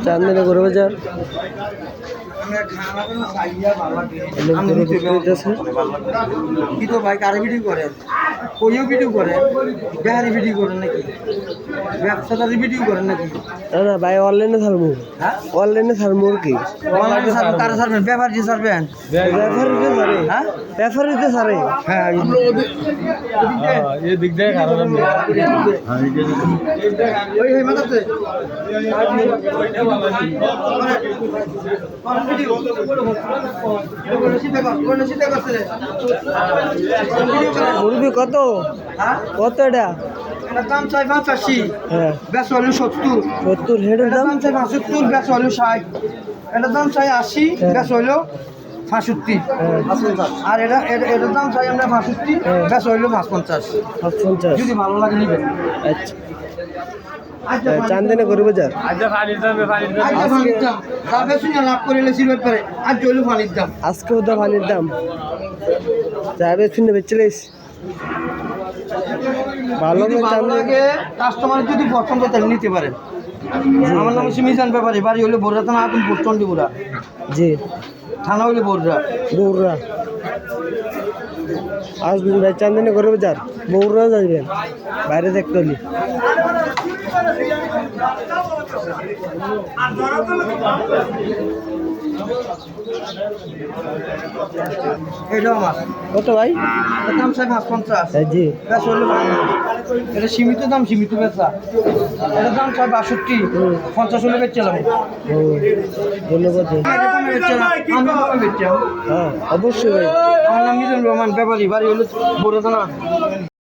চান্দিনা গরু বাজার ভাই কারে ভিডিও করেন কইও ভিডিও করেন বিহারি ভিডিও করেন নাকি ব্যবসাদারি ভিডিও করেন নাকি না না ভাই অনলাইনে ছাড়বো হ্যাঁ অনলাইনে ছাড়বো আর কি অনলাইনে কারে ছাড়বেন ব্যবহার দিয়ে ছাড়বেন ব্যাপারিতে ছাড়ে হ্যাঁ ব্যাপারিতে ছাড়ে হ্যাঁ ये दिख जाए कारण ওই হই মাথাতে মুরগি কত কত এটা দাম চাই 85 হ্যাঁ বেশ হলো 70 70 হেডের দাম দাম চাই 75 বেশ হলো 60 এটা দাম চাই 80 বেশ হলো 65 আর এটা এটার দাম চাই আমরা 65 বেশ হলো 55 50 যদি ভালো লাগে নিবেন আচ্ছা চান্দিনা গরু বাজার লাভ করে সিলভার পারে আজ চলু পানির দাম আজকে ওটা পানির দাম যাবে শুনে বেচলিস ভালো যদি ভালো লাগে কাস্টমার যদি পছন্দ তাহলে নিতে পারেন আমার নাম হচ্ছে মিজান ব্যাপারী বাড়ি হলো বোররা থানা আতুন পোস্টন্ডিপুরা জি থানা হইলে বোররা বৌরা আসবেন ভাই চান্দিনা গরু বাজার বৌরা যাবেন বাইরে দেখতে হলি এটা আমার কত ভাই এর দাম চাই 55 জি বেশ হইলো এটা সীমিত দাম সীমিত বেচা এটার দাম চাই 62 50 হলে বেচছিলাম ও ধন্যবাদ আমি বেচছিলাম হ্যাঁ অবশ্যই ভাই আমার নাম মিজান রহমান ব্যাপারী বাড়ি হলো বোররা থানা